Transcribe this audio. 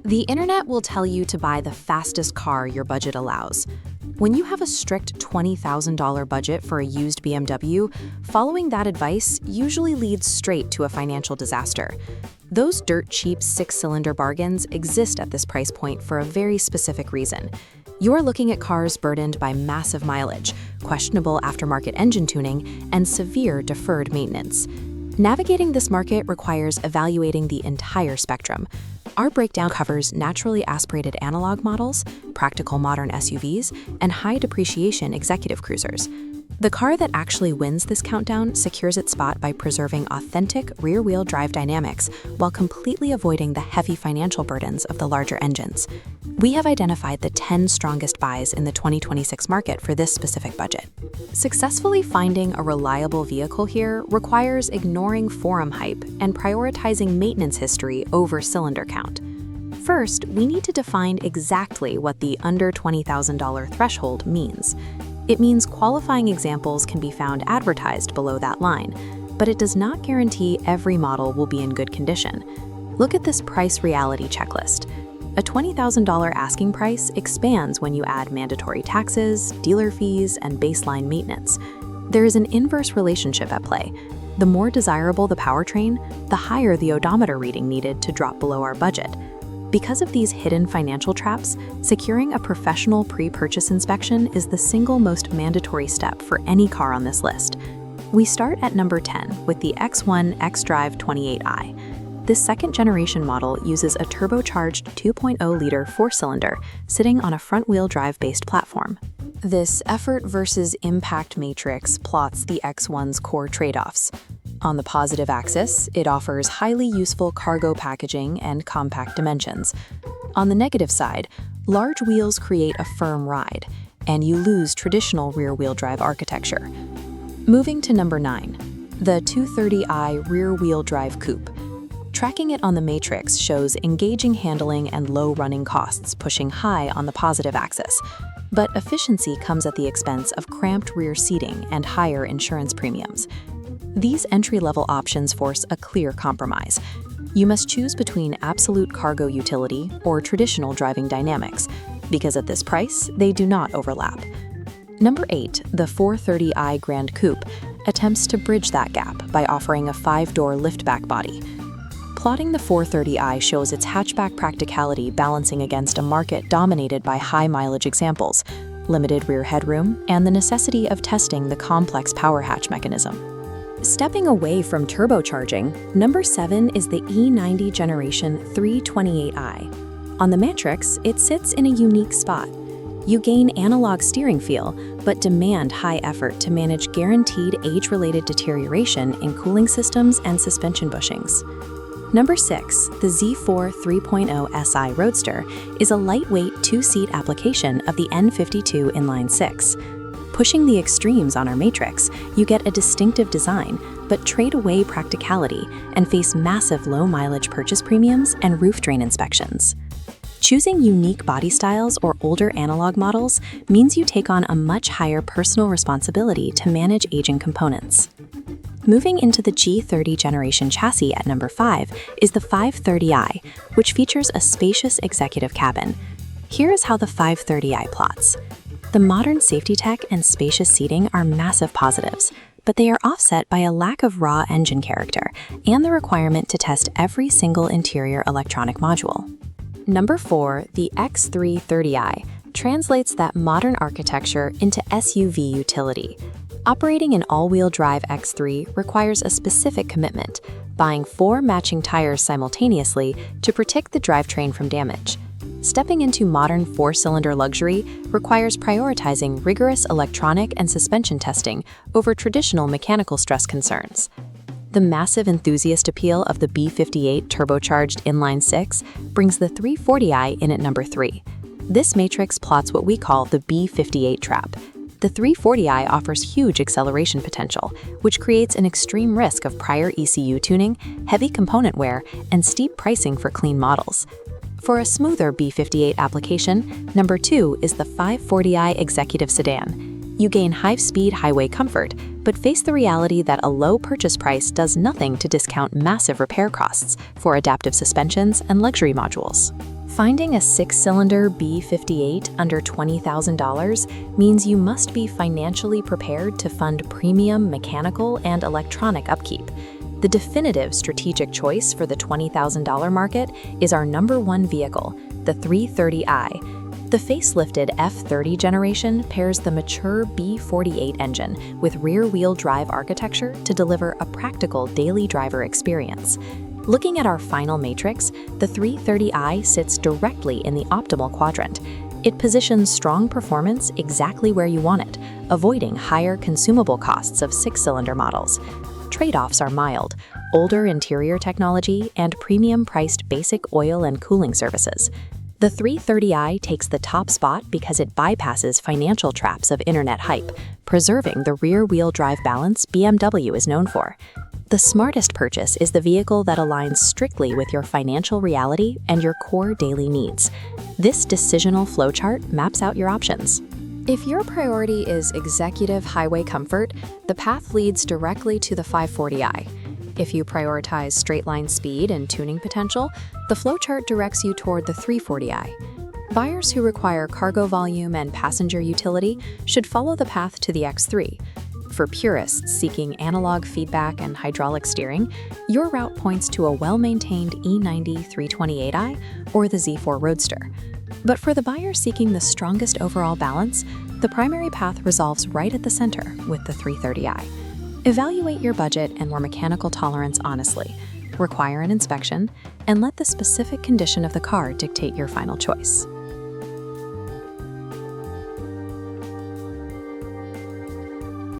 The internet will tell you to buy the fastest car your budget allows. When you have a strict $20,000 budget for a used BMW, following that advice usually leads straight to a financial disaster. Those dirt-cheap six-cylinder bargains exist at this price point for a very specific reason. You're looking at cars burdened by massive mileage, questionable aftermarket engine tuning, and severe deferred maintenance. Navigating this market requires evaluating the entire spectrum. Our breakdown covers naturally aspirated analog models, practical modern SUVs, and high-depreciation executive cruisers. The car that actually wins this countdown secures its spot by preserving authentic rear-wheel drive dynamics while completely avoiding the heavy financial burdens of the larger engines. We have identified the 10 strongest buys in the 2026 market for this specific budget. Successfully finding a reliable vehicle here requires ignoring forum hype and prioritizing maintenance history over cylinder count. First, we need to define exactly what the under $20,000 threshold means. It means qualifying examples can be found advertised below that line, but it does not guarantee every model will be in good condition. Look at this price reality checklist. A $20,000 asking price expands when you add mandatory taxes, dealer fees, and baseline maintenance. There is an inverse relationship at play. The more desirable the powertrain, the higher the odometer reading needed to drop below our budget. Because of these hidden financial traps, securing a professional pre-purchase inspection is the single most mandatory step for any car on this list. We start at number 10 with the X1 xDrive 28i. This second-generation model uses a turbocharged 2.0-liter four-cylinder sitting on a front-wheel drive-based platform. This effort versus impact matrix plots the X1's core trade-offs. On the positive axis, it offers highly useful cargo packaging and compact dimensions. On the negative side, large wheels create a firm ride, and you lose traditional rear-wheel drive architecture. Moving to number 9, the 230i rear-wheel drive coupe. Tracking it on the matrix shows engaging handling and low running costs pushing high on the positive axis. But efficiency comes at the expense of cramped rear seating and higher insurance premiums. These entry-level options force a clear compromise. You must choose between absolute cargo utility or traditional driving dynamics, because at this price, they do not overlap. Number 8, the 430i Gran Coupe, attempts to bridge that gap by offering a 5-door liftback body. Plotting the 430i shows its hatchback practicality balancing against a market dominated by high-mileage examples, limited rear headroom, and the necessity of testing the complex power hatch mechanism. Stepping away from turbocharging, number 7 is the E90 Generation 328i. On the matrix, it sits in a unique spot. You gain analog steering feel, but demand high effort to manage guaranteed age-related deterioration in cooling systems and suspension bushings. Number 6, the Z4 3.0 SI Roadster, is a lightweight two-seat application of the N52 inline-six. Pushing the extremes on our matrix, you get a distinctive design, but trade away practicality and face massive low-mileage purchase premiums and roof drain inspections. Choosing unique body styles or older analog models means you take on a much higher personal responsibility to manage aging components. Moving into the G30 generation chassis at number 5 is the 530i, which features a spacious executive cabin. Here is how the 530i plots. The modern safety tech and spacious seating are massive positives, but they are offset by a lack of raw engine character and the requirement to test every single interior electronic module. Number 4, the X3 30i, translates that modern architecture into SUV utility. Operating an all-wheel drive X3 requires a specific commitment, buying 4 matching tires simultaneously to protect the drivetrain from damage. Stepping into modern 4-cylinder luxury requires prioritizing rigorous electronic and suspension testing over traditional mechanical stress concerns. The massive enthusiast appeal of the B58 turbocharged inline-six brings the 340i in at number 3. This matrix plots what we call the B58 trap. The 340i offers huge acceleration potential, which creates an extreme risk of prior ECU tuning, heavy component wear, and steep pricing for clean models. For a smoother B58 application, number 2 is the 540i Executive Sedan. You gain high-speed highway comfort, but face the reality that a low purchase price does nothing to discount massive repair costs for adaptive suspensions and luxury modules. Finding a six-cylinder B58 under $20,000 means you must be financially prepared to fund premium mechanical and electronic upkeep. The definitive strategic choice for the $20,000 market is our number one vehicle, the 330i. The facelifted F30 generation pairs the mature B48 engine with rear-wheel drive architecture to deliver a practical daily driver experience. Looking at our final matrix, the 330i sits directly in the optimal quadrant. It positions strong performance exactly where you want it, avoiding higher consumable costs of six-cylinder models. Trade-offs are mild: older interior technology and premium-priced basic oil and cooling services. The 330i takes the top spot because it bypasses financial traps of internet hype, preserving the rear-wheel drive balance BMW is known for. The smartest purchase is the vehicle that aligns strictly with your financial reality and your core daily needs. This decisional flowchart maps out your options. If your priority is executive highway comfort, the path leads directly to the 540i. If you prioritize straight-line speed and tuning potential, the flowchart directs you toward the 340i. Buyers who require cargo volume and passenger utility should follow the path to the X3. For purists seeking analog feedback and hydraulic steering, your route points to a well-maintained E90 328i or the Z4 Roadster. But for the buyer seeking the strongest overall balance, the primary path resolves right at the center with the 330i. Evaluate your budget and your mechanical tolerance honestly, require an inspection, and let the specific condition of the car dictate your final choice.